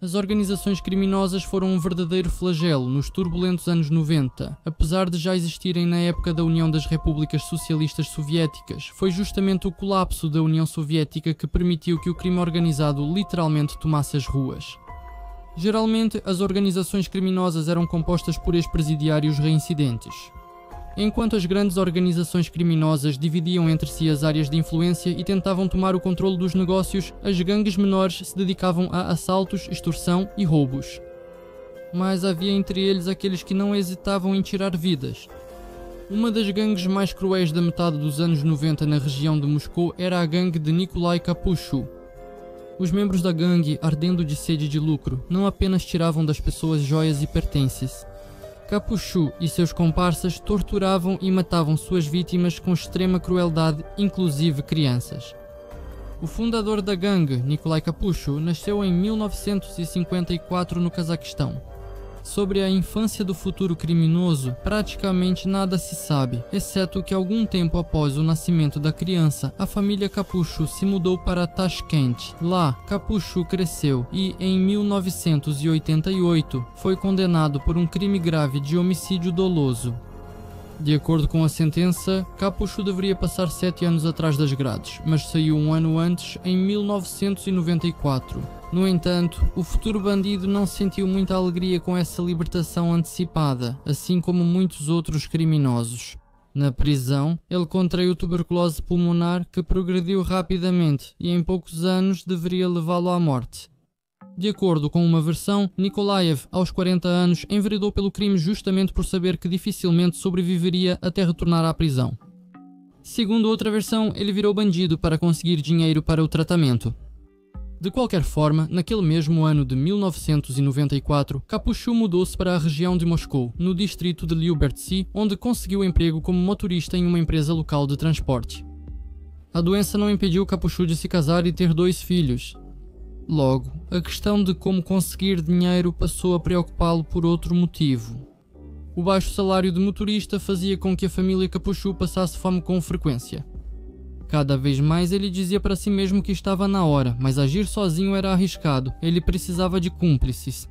As organizações criminosas foram um verdadeiro flagelo nos turbulentos anos 90. Apesar de já existirem na época da União das Repúblicas Socialistas Soviéticas, foi justamente o colapso da União Soviética que permitiu que o crime organizado literalmente tomasse as ruas. Geralmente, as organizações criminosas eram compostas por ex-presidiários reincidentes. Enquanto as grandes organizações criminosas dividiam entre si as áreas de influência e tentavam tomar o controle dos negócios, as gangues menores se dedicavam a assaltos, extorsão e roubos. Mas havia entre eles aqueles que não hesitavam em tirar vidas. Uma das gangues mais cruéis da metade dos anos 90 na região de Moscou era a gangue de Nikolai Kapushu. Os membros da gangue, ardendo de sede de lucro, não apenas tiravam das pessoas joias e pertences. Kapushu e seus comparsas torturavam e matavam suas vítimas com extrema crueldade, inclusive crianças. O fundador da gangue, Nikolai Kapushu, nasceu em 1954 no Cazaquistão. Sobre a infância do futuro criminoso, praticamente nada se sabe, exceto que algum tempo após o nascimento da criança, a família Kapushu se mudou para Tashkent. Lá, Kapushu cresceu e, em 1988, foi condenado por um crime grave de homicídio doloso. De acordo com a sentença, Kapushu deveria passar 7 anos atrás das grades, mas saiu um ano antes, em 1994. No entanto, o futuro bandido não sentiu muita alegria com essa libertação antecipada, assim como muitos outros criminosos. Na prisão, ele contraiu tuberculose pulmonar que progrediu rapidamente e em poucos anos deveria levá-lo à morte. De acordo com uma versão, Nikolaev, aos 40 anos, enveredou pelo crime justamente por saber que dificilmente sobreviveria até retornar à prisão. Segundo outra versão, ele virou bandido para conseguir dinheiro para o tratamento. De qualquer forma, naquele mesmo ano de 1994, Kapushu mudou-se para a região de Moscou, no distrito de Lyubertsy, onde conseguiu emprego como motorista em uma empresa local de transporte. A doença não impediu Kapushu de se casar e ter 2 filhos. Logo, a questão de como conseguir dinheiro passou a preocupá-lo por outro motivo. O baixo salário de motorista fazia com que a família Kapushu passasse fome com frequência. Cada vez mais ele dizia para si mesmo que estava na hora, mas agir sozinho era arriscado, ele precisava de cúmplices.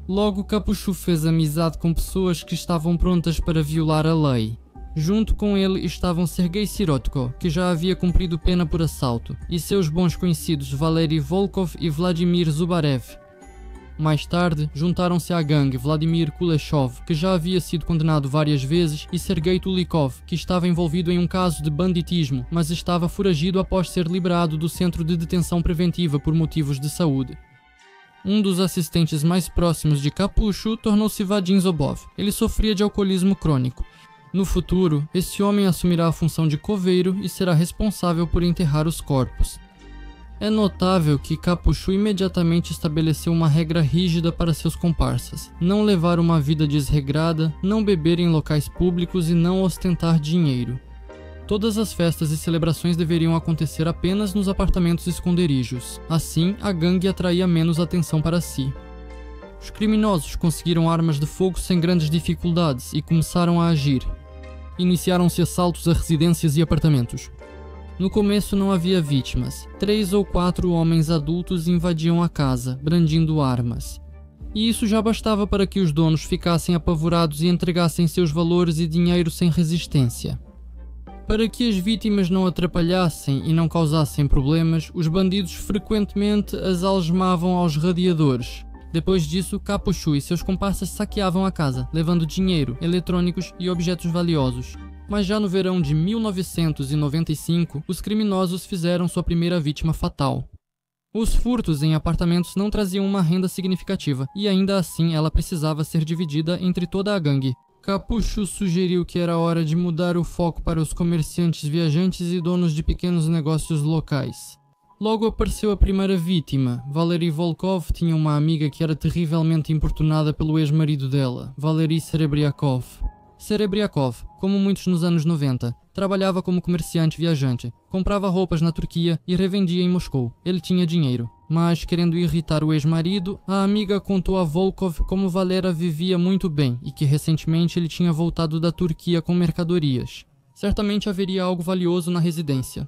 Logo, Kapushu fez amizade com pessoas que estavam prontas para violar a lei. Junto com ele estavam Sergei Sirotko, que já havia cumprido pena por assalto, e seus bons conhecidos Valery Volkov e Vladimir Zubarev. Mais tarde, juntaram-se à gangue Vladimir Kuleshov, que já havia sido condenado várias vezes, e Sergei Tulikov, que estava envolvido em um caso de banditismo, mas estava foragido após ser liberado do centro de detenção preventiva por motivos de saúde. Um dos assistentes mais próximos de Kapushu tornou-se Vadim Zobov. Ele sofria de alcoolismo crônico. No futuro, esse homem assumirá a função de coveiro e será responsável por enterrar os corpos. É notável que Kapushu imediatamente estabeleceu uma regra rígida para seus comparsas: não levar uma vida desregrada, não beber em locais públicos e não ostentar dinheiro. Todas as festas e celebrações deveriam acontecer apenas nos apartamentos esconderijos. Assim, a gangue atraía menos atenção para si. Os criminosos conseguiram armas de fogo sem grandes dificuldades e começaram a agir. Iniciaram-se assaltos a residências e apartamentos. No começo não havia vítimas. 3 ou 4 homens adultos invadiam a casa, brandindo armas. E isso já bastava para que os donos ficassem apavorados e entregassem seus valores e dinheiro sem resistência. Para que as vítimas não atrapalhassem e não causassem problemas, os bandidos frequentemente as algemavam aos radiadores. Depois disso, Kapushu e seus comparsas saqueavam a casa, levando dinheiro, eletrônicos e objetos valiosos. Mas já no verão de 1995, os criminosos fizeram sua primeira vítima fatal. Os furtos em apartamentos não traziam uma renda significativa, e ainda assim ela precisava ser dividida entre toda a gangue. Kapushu sugeriu que era hora de mudar o foco para os comerciantes viajantes e donos de pequenos negócios locais. Logo apareceu a primeira vítima. Valery Volkov tinha uma amiga que era terrivelmente importunada pelo ex-marido dela, Valery Serebriakov. Serebriakov, como muitos nos anos 90, trabalhava como comerciante viajante, comprava roupas na Turquia e revendia em Moscou. Ele tinha dinheiro, mas querendo irritar o ex-marido, a amiga contou a Volkov como Valera vivia muito bem e que recentemente ele tinha voltado da Turquia com mercadorias. Certamente haveria algo valioso na residência.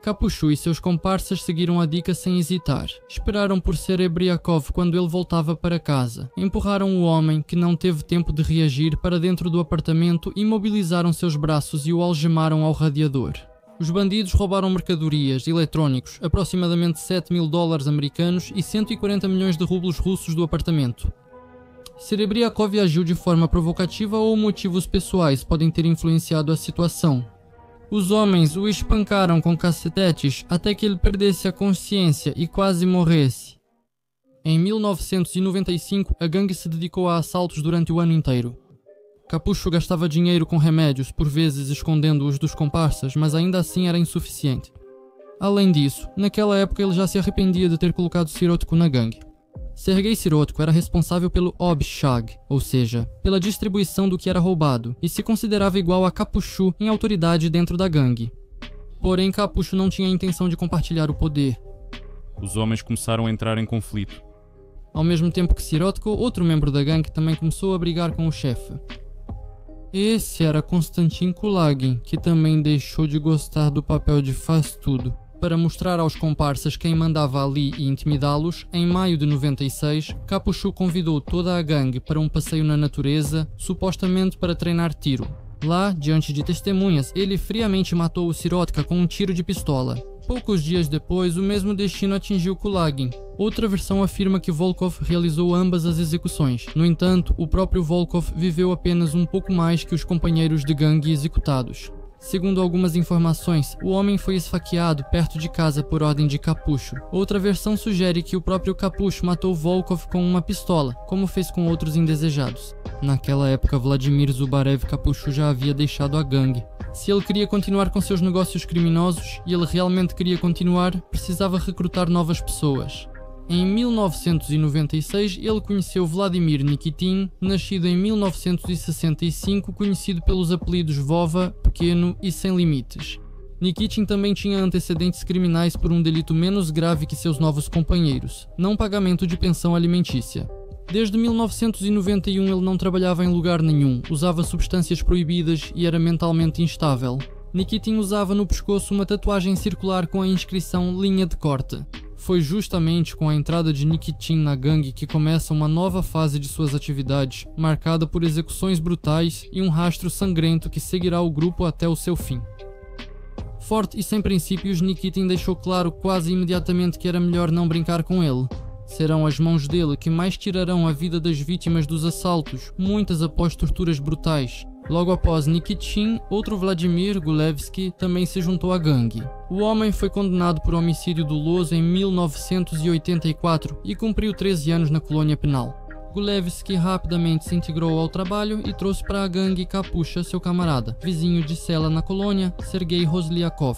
Capuchu e seus comparsas seguiram a dica sem hesitar. Esperaram por Serebriakov quando ele voltava para casa. Empurraram o homem, que não teve tempo de reagir, para dentro do apartamento, imobilizaram seus braços e o algemaram ao radiador. Os bandidos roubaram mercadorias, eletrónicos, aproximadamente $7.000 americanos e 140 milhões de rublos russos do apartamento. Serebriakov agiu de forma provocativa ou motivos pessoais podem ter influenciado a situação. Os homens o espancaram com cacetetes até que ele perdesse a consciência e quase morresse. Em 1995, a gangue se dedicou a assaltos durante o ano inteiro. Capucho gastava dinheiro com remédios, por vezes escondendo-os dos comparsas, mas ainda assim era insuficiente. Além disso, naquela época ele já se arrependia de ter colocado Sirotko na gangue. Sergei Sirotko era responsável pelo obshag, ou seja, pela distribuição do que era roubado, e se considerava igual a Capuchu em autoridade dentro da gangue. Porém, Capucho não tinha a intenção de compartilhar o poder. Os homens começaram a entrar em conflito. Ao mesmo tempo que Sirotko, outro membro da gangue também começou a brigar com o chefe. Esse era Konstantin Kulagin, que também deixou de gostar do papel de faz-tudo. Para mostrar aos comparsas quem mandava ali e intimidá-los, em maio de 96, Capuchu convidou toda a gangue para um passeio na natureza, supostamente para treinar tiro. Lá, diante de testemunhas, ele friamente matou o Sirotka com um tiro de pistola. Poucos dias depois, o mesmo destino atingiu Kulagin. Outra versão afirma que Volkov realizou ambas as execuções. No entanto, o próprio Volkov viveu apenas um pouco mais que os companheiros de gangue executados. Segundo algumas informações, o homem foi esfaqueado perto de casa por ordem de Capucho. Outra versão sugere que o próprio Capucho matou Volkov com uma pistola, como fez com outros indesejados. Naquela época, Vladimir Zubarev Capucho já havia deixado a gangue. Se ele queria continuar com seus negócios criminosos, e ele realmente queria continuar, precisava recrutar novas pessoas. Em 1996, ele conheceu Vladimir Nikitin, nascido em 1965, conhecido pelos apelidos Vova, Pequeno e Sem Limites. Nikitin também tinha antecedentes criminais por um delito menos grave que seus novos companheiros, não pagamento de pensão alimentícia. Desde 1991 ele não trabalhava em lugar nenhum, usava substâncias proibidas e era mentalmente instável. Nikitin usava no pescoço uma tatuagem circular com a inscrição Linha de Corte. Foi justamente com a entrada de Nikitin na gangue que começa uma nova fase de suas atividades, marcada por execuções brutais e um rastro sangrento que seguirá o grupo até o seu fim. Forte e sem princípios, Nikitin deixou claro quase imediatamente que era melhor não brincar com ele. Serão as mãos dele que mais tirarão a vida das vítimas dos assaltos, muitas após torturas brutais. Logo após Nikitin, outro Vladimir Gulevsky também se juntou à gangue. O homem foi condenado por homicídio doloso em 1984 e cumpriu 13 anos na colônia penal. Gulevsky rapidamente se integrou ao trabalho e trouxe para a gangue Capucha seu camarada, vizinho de cela na colônia, Sergei Roslyakov.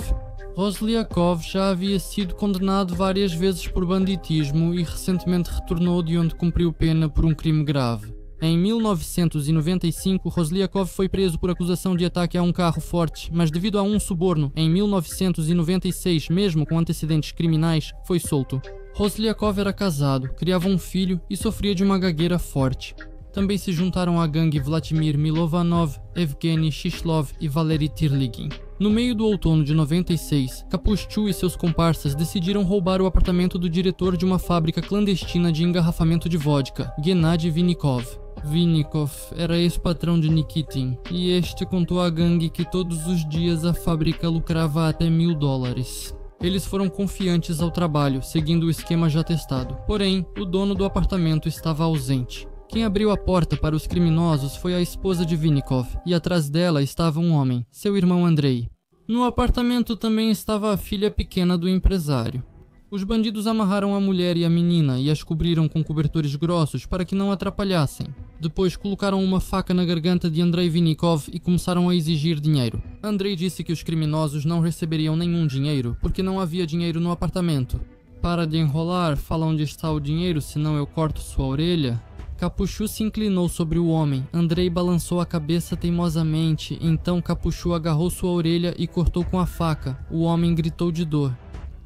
Roslyakov já havia sido condenado várias vezes por banditismo e recentemente retornou de onde cumpriu pena por um crime grave. Em 1995, Roslyakov foi preso por acusação de ataque a um carro forte, mas devido a um suborno, em 1996, mesmo com antecedentes criminais, foi solto. Roslyakov era casado, criava um filho e sofria de uma gagueira forte. Também se juntaram à gangue Vladimir Milovanov, Evgeny Shishlov e Valery Tirligin. No meio do outono de 96, Capuchu e seus comparsas decidiram roubar o apartamento do diretor de uma fábrica clandestina de engarrafamento de vodka, Gennady Vinnikov. Vinnikov era ex-patrão de Nikitin, e este contou à gangue que todos os dias a fábrica lucrava até $1.000. Eles foram confiantes ao trabalho, seguindo o esquema já testado. Porém, o dono do apartamento estava ausente. Quem abriu a porta para os criminosos foi a esposa de Vinnikov, e atrás dela estava um homem, seu irmão Andrei. No apartamento também estava a filha pequena do empresário. Os bandidos amarraram a mulher e a menina e as cobriram com cobertores grossos para que não atrapalhassem. Depois colocaram uma faca na garganta de Andrei Vinnikov e começaram a exigir dinheiro. Andrei disse que os criminosos não receberiam nenhum dinheiro porque não havia dinheiro no apartamento. Para de enrolar, fala onde está o dinheiro, senão eu corto sua orelha. Capuchu se inclinou sobre o homem. Andrei balançou a cabeça teimosamente, então Capuchu agarrou sua orelha e cortou com a faca. O homem gritou de dor.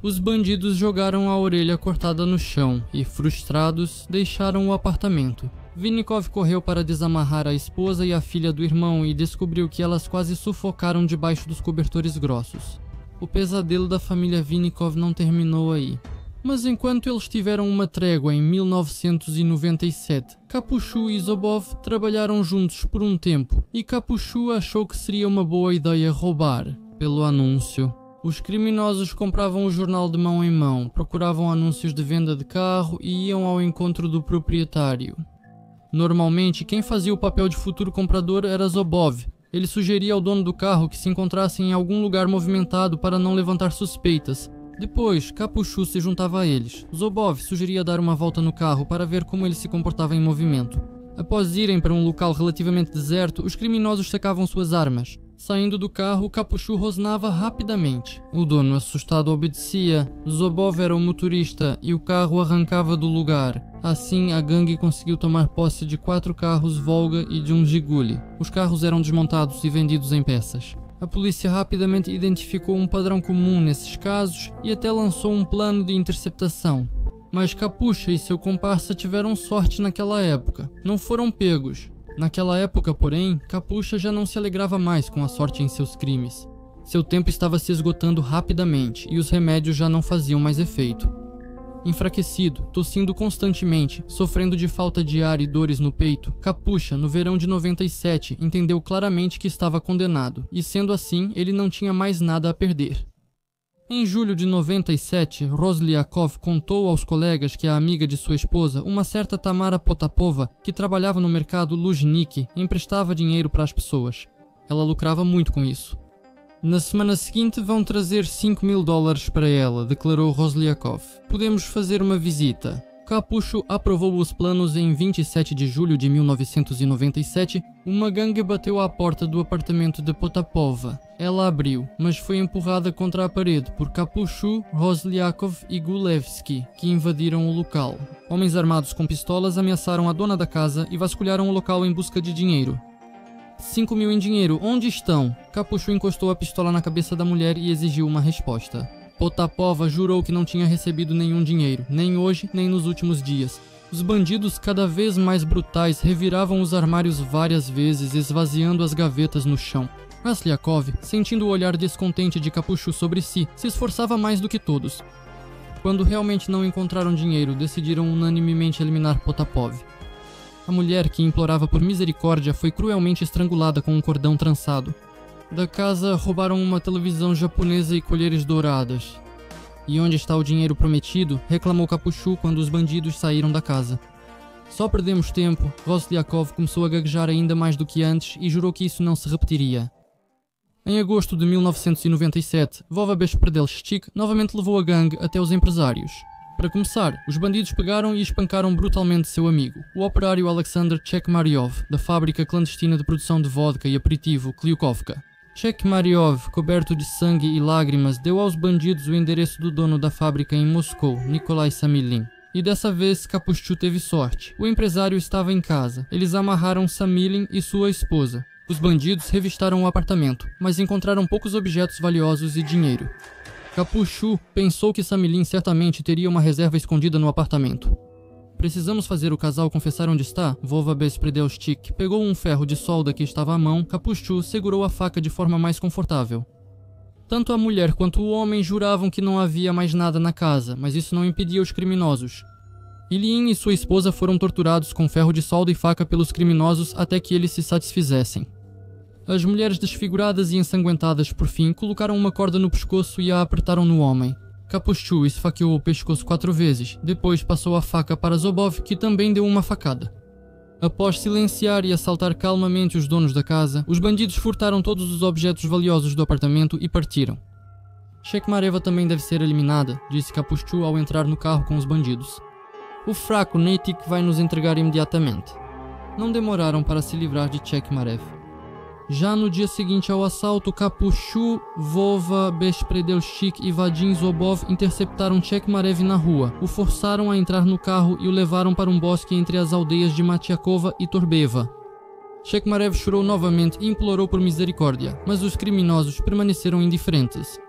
Os bandidos jogaram a orelha cortada no chão e, frustrados, deixaram o apartamento. Vinnikov correu para desamarrar a esposa e a filha do irmão e descobriu que elas quase sufocaram debaixo dos cobertores grossos. O pesadelo da família Vinnikov não terminou aí. Mas enquanto eles tiveram uma trégua em 1997, Kapuchu e Zobov trabalharam juntos por um tempo e Kapuchu achou que seria uma boa ideia roubar, pelo anúncio. Os criminosos compravam o jornal de mão em mão, procuravam anúncios de venda de carro e iam ao encontro do proprietário. Normalmente, quem fazia o papel de futuro comprador era Zobov. Ele sugeria ao dono do carro que se encontrasse em algum lugar movimentado para não levantar suspeitas. Depois, Kapuchu se juntava a eles. Zobov sugeria dar uma volta no carro para ver como ele se comportava em movimento. Após irem para um local relativamente deserto, os criminosos sacavam suas armas. Saindo do carro, Kapuchu rosnava rapidamente. O dono, assustado, obedecia. Zobov era o motorista e o carro arrancava do lugar. Assim, a gangue conseguiu tomar posse de 4 carros Volga e de um Jiguli. Os carros eram desmontados e vendidos em peças. A polícia rapidamente identificou um padrão comum nesses casos e até lançou um plano de interceptação. Mas Kapucha e seu comparsa tiveram sorte naquela época. Não foram pegos. Naquela época, porém, Kapucha já não se alegrava mais com a sorte em seus crimes. Seu tempo estava se esgotando rapidamente e os remédios já não faziam mais efeito. Enfraquecido, tossindo constantemente, sofrendo de falta de ar e dores no peito, Kapucha, no verão de 97, entendeu claramente que estava condenado, e sendo assim, ele não tinha mais nada a perder. Em julho de 97, Roslyakov contou aos colegas que a amiga de sua esposa, uma certa Tamara Potapova, que trabalhava no mercado Luzhniki, emprestava dinheiro para as pessoas. Ela lucrava muito com isso. Na semana seguinte vão trazer $5.000 para ela, declarou Roslyakov. Podemos fazer uma visita. Kapucho aprovou os planos. Em 27 de julho de 1997, uma gangue bateu à porta do apartamento de Potapova. Ela abriu, mas foi empurrada contra a parede por Kapucho, Roslyakov e Gulevsky, que invadiram o local. Homens armados com pistolas ameaçaram a dona da casa e vasculharam o local em busca de dinheiro. 5.000 em dinheiro, onde estão? Kapucho encostou a pistola na cabeça da mulher e exigiu uma resposta. Potapova jurou que não tinha recebido nenhum dinheiro, nem hoje, nem nos últimos dias. Os bandidos, cada vez mais brutais, reviravam os armários várias vezes, esvaziando as gavetas no chão. Roslyakov, sentindo o olhar descontente de Kapucho sobre si, se esforçava mais do que todos. Quando realmente não encontraram dinheiro, decidiram unanimemente eliminar Potapov. A mulher, que implorava por misericórdia, foi cruelmente estrangulada com um cordão trançado. Da casa, roubaram uma televisão japonesa e colheres douradas. E onde está o dinheiro prometido? Reclamou Kapucho quando os bandidos saíram da casa. Só perdemos tempo. Roslyakov começou a gaguejar ainda mais do que antes e jurou que isso não se repetiria. Em agosto de 1997, Vova Bespredelshchik novamente levou a gangue até os empresários. Para começar, os bandidos pegaram e espancaram brutalmente seu amigo, o operário Alexander Chekmaryov, da fábrica clandestina de produção de vodka e aperitivo Klyukovka. Chekmaryov, coberto de sangue e lágrimas, deu aos bandidos o endereço do dono da fábrica em Moscou, Nikolai Samilin. E dessa vez Kapucho teve sorte. O empresário estava em casa. Eles amarraram Samilin e sua esposa. Os bandidos revistaram o apartamento, mas encontraram poucos objetos valiosos e dinheiro. Kapucho pensou que Samilin certamente teria uma reserva escondida no apartamento. Precisamos fazer o casal confessar onde está? Vova Bespredelshchik pegou um ferro de solda que estava à mão. Kapucho segurou a faca de forma mais confortável. Tanto a mulher quanto o homem juravam que não havia mais nada na casa, mas isso não impedia os criminosos. Ilyin e sua esposa foram torturados com ferro de solda e faca pelos criminosos até que eles se satisfizessem. As mulheres desfiguradas e ensanguentadas, por fim, colocaram uma corda no pescoço e a apertaram no homem. Kapucho esfaqueou o pescoço 4 vezes, depois passou a faca para Zobov, que também deu uma facada. Após silenciar e assaltar calmamente os donos da casa, os bandidos furtaram todos os objetos valiosos do apartamento e partiram. Chekmareva também deve ser eliminada, disse Kapucho ao entrar no carro com os bandidos. O fraco Neitik vai nos entregar imediatamente. Não demoraram para se livrar de Chekmarev. Já no dia seguinte ao assalto, Kapucho, Vova Bespredelshchik e Vadim Zobov interceptaram Chekmarev na rua, o forçaram a entrar no carro e o levaram para um bosque entre as aldeias de Matyakova e Torbeva. Chekmarev chorou novamente e implorou por misericórdia, mas os criminosos permaneceram indiferentes.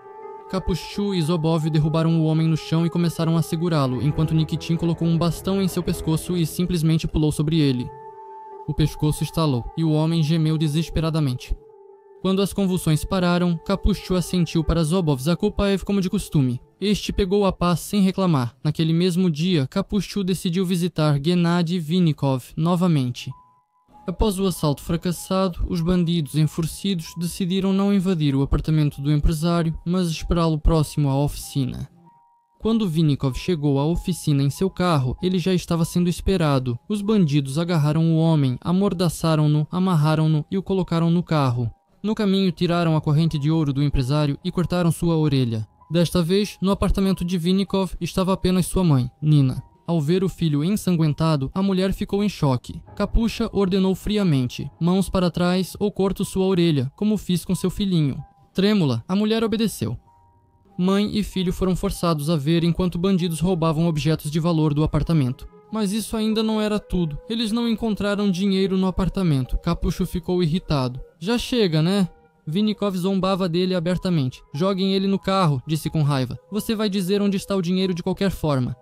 Kapucho e Zobov derrubaram o homem no chão e começaram a segurá-lo, enquanto Nikitin colocou um bastão em seu pescoço e simplesmente pulou sobre ele. O pescoço estalou e o homem gemeu desesperadamente. Quando as convulsões pararam, Kapushchu assentiu para Zobov Zakopaev como de costume. Este pegou a paz sem reclamar. Naquele mesmo dia, Kapushchu decidiu visitar Gennady Vinnikov novamente. Após o assalto fracassado, os bandidos enfurecidos decidiram não invadir o apartamento do empresário, mas esperá-lo próximo à oficina. Quando Vinnikov chegou à oficina em seu carro, ele já estava sendo esperado. Os bandidos agarraram o homem, amordaçaram-no, amarraram-no e o colocaram no carro. No caminho, tiraram a corrente de ouro do empresário e cortaram sua orelha. Desta vez, no apartamento de Vinnikov estava apenas sua mãe, Nina. Ao ver o filho ensanguentado, a mulher ficou em choque. Kapucha ordenou friamente: mãos para trás ou corto sua orelha, como fiz com seu filhinho. Trêmula, a mulher obedeceu. Mãe e filho foram forçados a ver enquanto bandidos roubavam objetos de valor do apartamento. Mas isso ainda não era tudo. Eles não encontraram dinheiro no apartamento. Kapucho ficou irritado. Já chega, né? Vinnikov zombava dele abertamente. Joguem ele no carro, disse com raiva. Você vai dizer onde está o dinheiro de qualquer forma.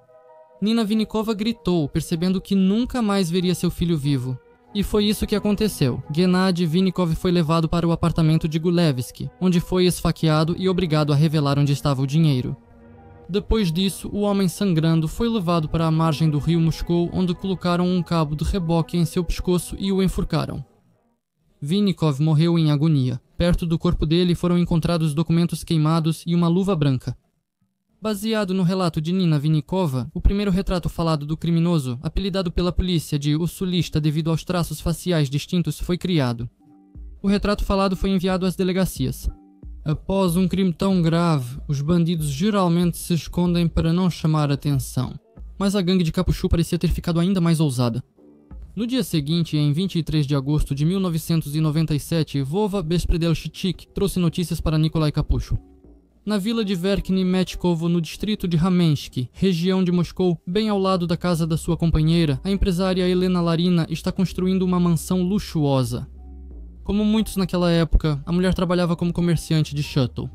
Nina Vinnikova gritou, percebendo que nunca mais veria seu filho vivo. E foi isso que aconteceu. Gennady Vinnikov foi levado para o apartamento de Gulevsky, onde foi esfaqueado e obrigado a revelar onde estava o dinheiro. Depois disso, o homem sangrando foi levado para a margem do rio Moscou, onde colocaram um cabo de reboque em seu pescoço e o enforcaram. Vinnikov morreu em agonia. Perto do corpo dele foram encontrados documentos queimados e uma luva branca. Baseado no relato de Nina Vinnikova, o primeiro retrato falado do criminoso, apelidado pela polícia de O Sulista devido aos traços faciais distintos, foi criado. O retrato falado foi enviado às delegacias. Após um crime tão grave, os bandidos geralmente se escondem para não chamar atenção. Mas a gangue de Kapuchu parecia ter ficado ainda mais ousada. No dia seguinte, em 23 de agosto de 1997, Vova Bespredelchik trouxe notícias para Nikolai Kapuchu. Na vila de Verkhny Metchkovo, no distrito de Ramensky, região de Moscou, bem ao lado da casa da sua companheira, a empresária Helena Larina está construindo uma mansão luxuosa. Como muitos naquela época, a mulher trabalhava como comerciante de shuttle.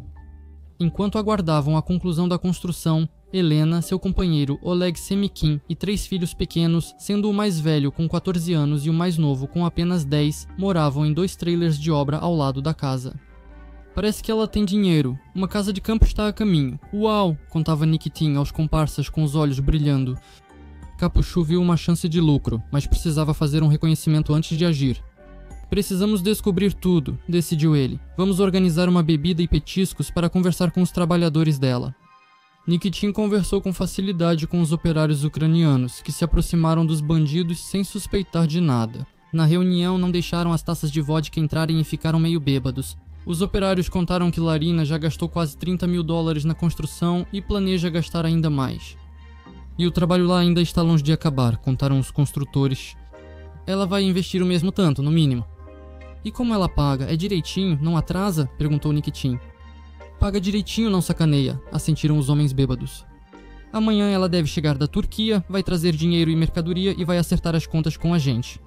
Enquanto aguardavam a conclusão da construção, Helena, seu companheiro Oleg Semikin e 3 filhos pequenos, sendo o mais velho com 14 anos e o mais novo com apenas 10, moravam em 2 trailers de obra ao lado da casa. Parece que ela tem dinheiro. Uma casa de campo está a caminho. Uau! Contava Nikitin aos comparsas com os olhos brilhando. Kapuchu viu uma chance de lucro, mas precisava fazer um reconhecimento antes de agir. Precisamos descobrir tudo, decidiu ele. Vamos organizar uma bebida e petiscos para conversar com os trabalhadores dela. Nikitin conversou com facilidade com os operários ucranianos, que se aproximaram dos bandidos sem suspeitar de nada. Na reunião, não deixaram as taças de vodka entrarem e ficaram meio bêbados. Os operários contaram que Larina já gastou quase $30 mil na construção e planeja gastar ainda mais. E o trabalho lá ainda está longe de acabar, contaram os construtores. Ela vai investir o mesmo tanto, no mínimo. E como ela paga? É direitinho? Não atrasa? Perguntou Nikitin. Paga direitinho, não sacaneia, assentiram os homens bêbados. Amanhã ela deve chegar da Turquia, vai trazer dinheiro e mercadoria e vai acertar as contas com a gente.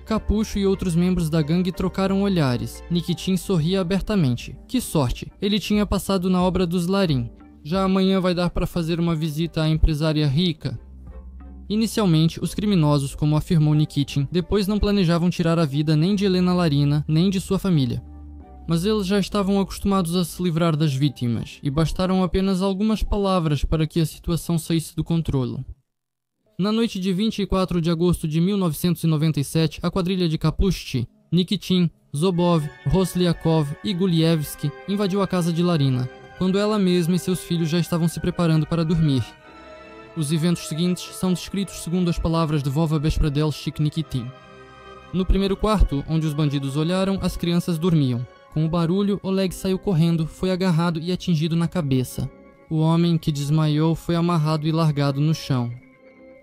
Kapucho e outros membros da gangue trocaram olhares. Nikitin sorria abertamente. Que sorte! Ele tinha passado na obra dos Larin. Já amanhã vai dar para fazer uma visita à empresária rica. Inicialmente, os criminosos, como afirmou Nikitin, depois não planejavam tirar a vida nem de Helena Larina, nem de sua família. Mas eles já estavam acostumados a se livrar das vítimas, e bastaram apenas algumas palavras para que a situação saísse do controle. Na noite de 24 de agosto de 1997, a quadrilha de Kapushchi, Nikitin, Zobov, Roslyakov e Gulievsky invadiu a casa de Larina, quando ela mesma e seus filhos já estavam se preparando para dormir. Os eventos seguintes são descritos segundo as palavras de Vova Bespredelchik Nikitin. No primeiro quarto, onde os bandidos olharam, as crianças dormiam. Com o barulho, Oleg saiu correndo, foi agarrado e atingido na cabeça. O homem que desmaiou foi amarrado e largado no chão.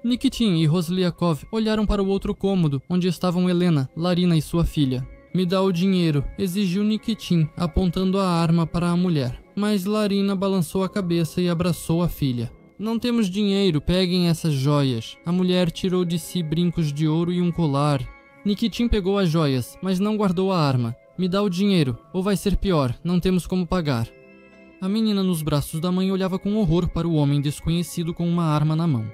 Nikitin e Roslyakov olharam para o outro cômodo, onde estavam Helena, Larina e sua filha. Me dá o dinheiro, exigiu Nikitin, apontando a arma para a mulher. Mas Larina balançou a cabeça e abraçou a filha. Não temos dinheiro, peguem essas joias. A mulher tirou de si brincos de ouro e um colar. Nikitin pegou as joias, mas não guardou a arma. Me dá o dinheiro, ou vai ser pior, não temos como pagar. A menina nos braços da mãe olhava com horror para o homem desconhecido com uma arma na mão.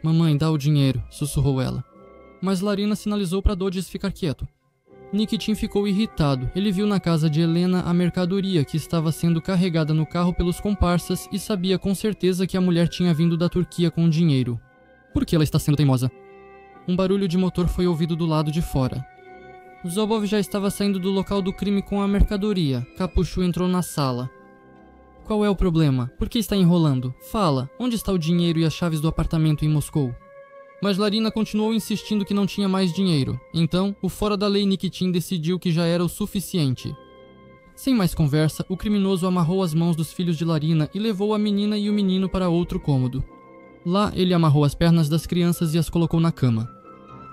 Mamãe, dá o dinheiro, sussurrou ela. Mas Larina sinalizou para Dodges ficar quieto. Nikitin ficou irritado. Ele viu na casa de Helena a mercadoria que estava sendo carregada no carro pelos comparsas e sabia com certeza que a mulher tinha vindo da Turquia com o dinheiro. Por que ela está sendo teimosa? Um barulho de motor foi ouvido do lado de fora. Zobov já estava saindo do local do crime com a mercadoria. Capuchu entrou na sala. Qual é o problema? Por que está enrolando? Fala, onde está o dinheiro e as chaves do apartamento em Moscou? Mas Larina continuou insistindo que não tinha mais dinheiro. Então, o fora da lei Nikitin decidiu que já era o suficiente. Sem mais conversa, o criminoso amarrou as mãos dos filhos de Larina e levou a menina e o menino para outro cômodo. Lá, ele amarrou as pernas das crianças e as colocou na cama.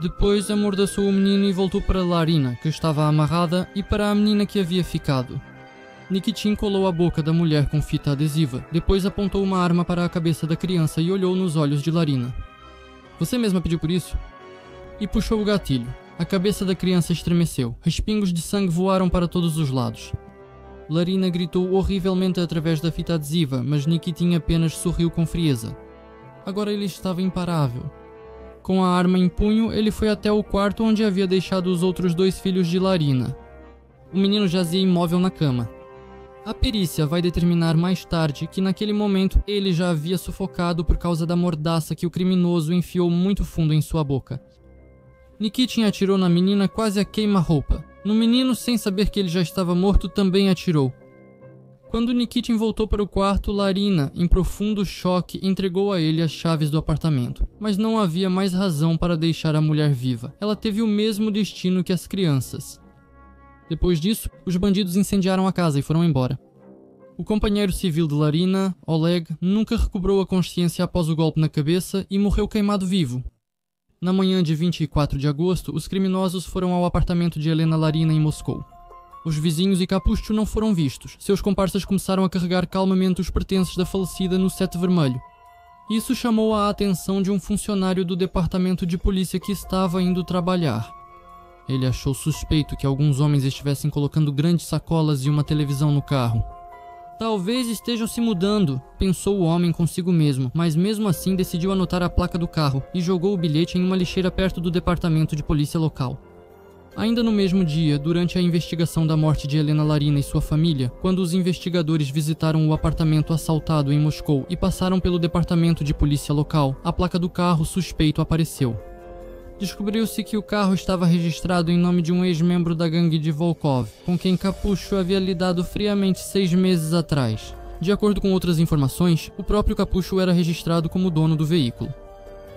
Depois, amordaçou o menino e voltou para Larina, que estava amarrada, e para a menina que havia ficado. Nikitin colou a boca da mulher com fita adesiva, depois apontou uma arma para a cabeça da criança e olhou nos olhos de Larina. Você mesma pediu por isso? E puxou o gatilho. A cabeça da criança estremeceu. Respingos de sangue voaram para todos os lados. Larina gritou horrivelmente através da fita adesiva, mas Nikitin apenas sorriu com frieza. Agora ele estava imparável. Com a arma em punho, ele foi até o quarto onde havia deixado os outros 2 filhos de Larina. O menino jazia imóvel na cama. A perícia vai determinar mais tarde que naquele momento ele já havia sufocado por causa da mordaça que o criminoso enfiou muito fundo em sua boca. Nikitin atirou na menina quase a queima-roupa. No menino, sem saber que ele já estava morto, também atirou. Quando Nikitin voltou para o quarto, Larina, em profundo choque, entregou a ele as chaves do apartamento. Mas não havia mais razão para deixar a mulher viva. Ela teve o mesmo destino que as crianças. Depois disso, os bandidos incendiaram a casa e foram embora. O companheiro civil de Larina, Oleg, nunca recobrou a consciência após o golpe na cabeça e morreu queimado vivo. Na manhã de 24 de agosto, os criminosos foram ao apartamento de Helena Larina em Moscou. Os vizinhos e Capucho não foram vistos. Seus comparsas começaram a carregar calmamente os pertences da falecida no sete vermelho. Isso chamou a atenção de um funcionário do departamento de polícia que estava indo trabalhar. Ele achou suspeito que alguns homens estivessem colocando grandes sacolas e uma televisão no carro. Talvez estejam se mudando, pensou o homem consigo mesmo, mas mesmo assim decidiu anotar a placa do carro e jogou o bilhete em uma lixeira perto do departamento de polícia local. Ainda no mesmo dia, durante a investigação da morte de Helena Larina e sua família, quando os investigadores visitaram o apartamento assaltado em Moscou e passaram pelo departamento de polícia local, a placa do carro suspeito apareceu. Descobriu-se que o carro estava registrado em nome de um ex-membro da gangue de Volkov, com quem Capucho havia lidado friamente 6 meses atrás. De acordo com outras informações, o próprio Capucho era registrado como dono do veículo.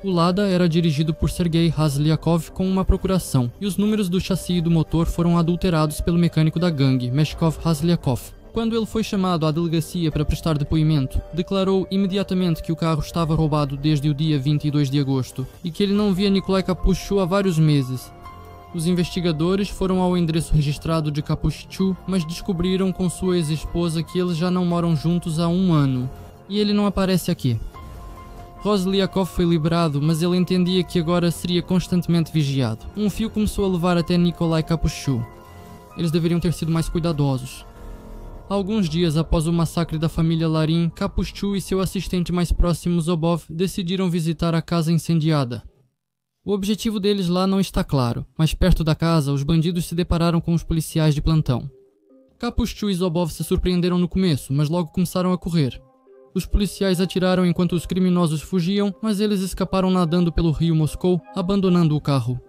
O Lada era dirigido por Sergei Razliakov com uma procuração, e os números do chassi e do motor foram adulterados pelo mecânico da gangue, Meshkov Razliakov. Quando ele foi chamado à delegacia para prestar depoimento, declarou imediatamente que o carro estava roubado desde o dia 22 de agosto e que ele não via Nikolai Capucho há vários meses. Os investigadores foram ao endereço registrado de Capucho, mas descobriram com sua ex-esposa que eles já não moram juntos há 1 ano. E ele não aparece aqui. Razliakov foi liberado, mas ele entendia que agora seria constantemente vigiado. Um fio começou a levar até Nikolai Capucho. Eles deveriam ter sido mais cuidadosos. Alguns dias após o massacre da família Larin, Capucho e seu assistente mais próximo Zobov decidiram visitar a casa incendiada. O objetivo deles lá não está claro, mas perto da casa os bandidos se depararam com os policiais de plantão. Capucho e Zobov se surpreenderam no começo, mas logo começaram a correr. Os policiais atiraram enquanto os criminosos fugiam, mas eles escaparam nadando pelo rio Moscou, abandonando o carro.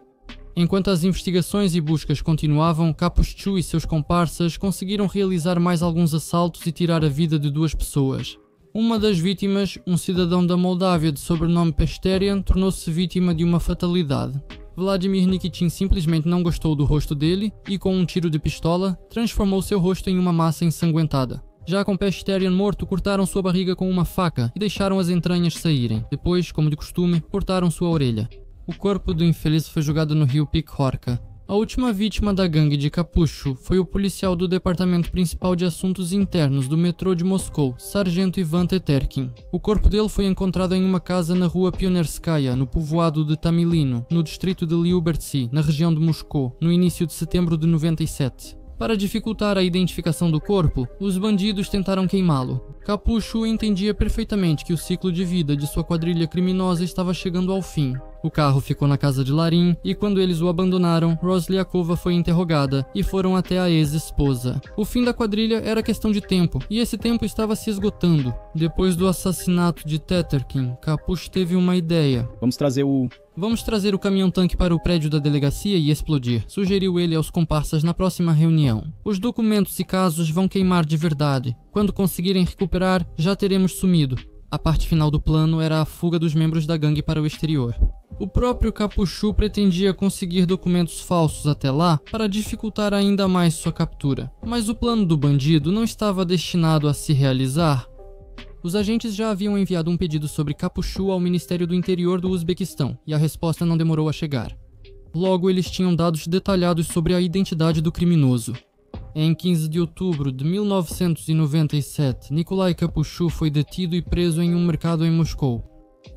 Enquanto as investigações e buscas continuavam, Capucho e seus comparsas conseguiram realizar mais alguns assaltos e tirar a vida de 2 pessoas. Uma das vítimas, um cidadão da Moldávia de sobrenome Pesterian, tornou-se vítima de uma fatalidade. Vladimir Nikitin simplesmente não gostou do rosto dele e, com um tiro de pistola, transformou seu rosto em uma massa ensanguentada. Já com Pesterian morto, cortaram sua barriga com uma faca e deixaram as entranhas saírem. Depois, como de costume, cortaram sua orelha. O corpo do infeliz foi jogado no rio Pikhorka. A última vítima da gangue de Capucho foi o policial do Departamento Principal de Assuntos Internos do metrô de Moscou, Sargento Ivan Teterkin. O corpo dele foi encontrado em uma casa na rua Pionerskaya, no povoado de Tamilino, no distrito de Lyubertsy, na região de Moscou, no início de setembro de 97. Para dificultar a identificação do corpo, os bandidos tentaram queimá-lo. Capucho entendia perfeitamente que o ciclo de vida de sua quadrilha criminosa estava chegando ao fim. O carro ficou na casa de Larin e quando eles o abandonaram, Roslyakova foi interrogada e foram até a ex-esposa. O fim da quadrilha era questão de tempo e esse tempo estava se esgotando. Depois do assassinato de Teterkin, Kapush teve uma ideia. Vamos trazer o caminhão-tanque para o prédio da delegacia e explodir, sugeriu ele aos comparsas na próxima reunião. Os documentos e casos vão queimar de verdade. Quando conseguirem recuperar, já teremos sumido. A parte final do plano era a fuga dos membros da gangue para o exterior. O próprio Kapushu pretendia conseguir documentos falsos até lá para dificultar ainda mais sua captura. Mas o plano do bandido não estava destinado a se realizar. Os agentes já haviam enviado um pedido sobre Kapushu ao Ministério do Interior do Uzbequistão e a resposta não demorou a chegar. Logo, eles tinham dados detalhados sobre a identidade do criminoso. Em 15 de outubro de 1997, Nikolai Kapushu foi detido e preso em um mercado em Moscou.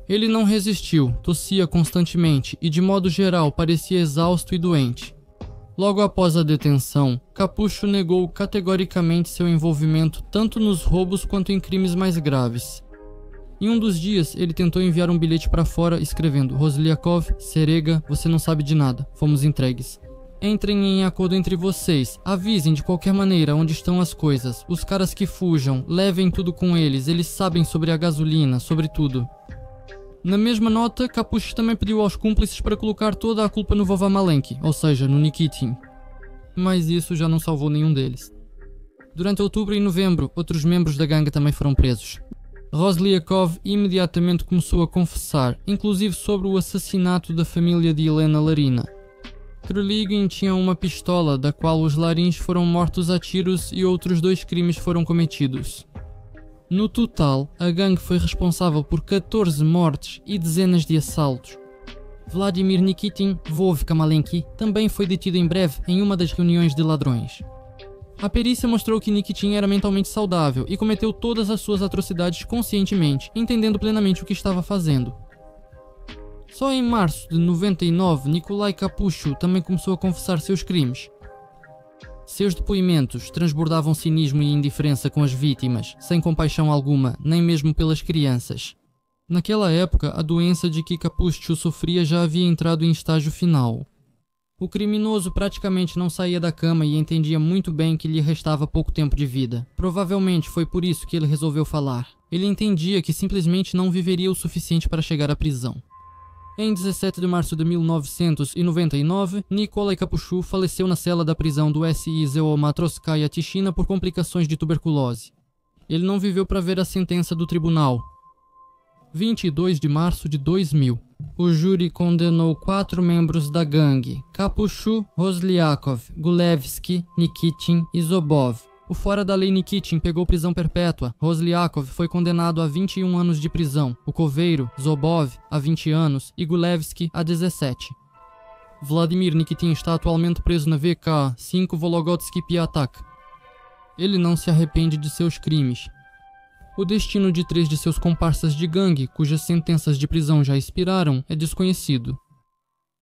Ele não resistiu, tossia constantemente e, de modo geral, parecia exausto e doente. Logo após a detenção, Kapushu negou categoricamente seu envolvimento tanto nos roubos quanto em crimes mais graves. Em um dos dias, ele tentou enviar um bilhete para fora escrevendo: Roslyakov, Serega, você não sabe de nada, fomos entregues. Entrem em acordo entre vocês, avisem de qualquer maneira onde estão as coisas. Os caras que fujam, levem tudo com eles sabem sobre a gasolina, sobre tudo. Na mesma nota, Kapush também pediu aos cúmplices para colocar toda a culpa no Vová Malenki, ou seja, no Nikitin. Mas isso já não salvou nenhum deles. Durante outubro e novembro, outros membros da gangue também foram presos. Roslyakov imediatamente começou a confessar, inclusive sobre o assassinato da família de Helena Larina. Kryligin tinha uma pistola da qual os Larins foram mortos a tiros e outros 2 crimes foram cometidos. No total, a gangue foi responsável por 14 mortes e dezenas de assaltos. Vladimir Nikitin, Vovka Malenki, também foi detido em breve em uma das reuniões de ladrões. A perícia mostrou que Nikitin era mentalmente saudável e cometeu todas as suas atrocidades conscientemente, entendendo plenamente o que estava fazendo. Só em março de 99, Nikolai Kapushu também começou a confessar seus crimes. Seus depoimentos transbordavam cinismo e indiferença com as vítimas, sem compaixão alguma, nem mesmo pelas crianças. Naquela época, a doença de que Kapushu sofria já havia entrado em estágio final. O criminoso praticamente não saía da cama e entendia muito bem que lhe restava pouco tempo de vida. Provavelmente foi por isso que ele resolveu falar. Ele entendia que simplesmente não viveria o suficiente para chegar à prisão. Em 17 de março de 1999, Nikolai Kapushu faleceu na cela da prisão do SI Zeomatroskaya Tichina por complicações de tuberculose. Ele não viveu para ver a sentença do tribunal. 22 de março de 2000. O júri condenou 4 membros da gangue: Kapushu, Roslyakov, Gulevsky, Nikitin e Zobov. O fora da lei Nikitin pegou prisão perpétua. Roslyakov foi condenado a 21 anos de prisão. O coveiro, Zobov, a 20 anos e Gulevsky a 17. Vladimir Nikitin está atualmente preso na VK 5 Vologodsky Piatak. Ele não se arrepende de seus crimes. O destino de 3 de seus comparsas de gangue, cujas sentenças de prisão já expiraram, é desconhecido.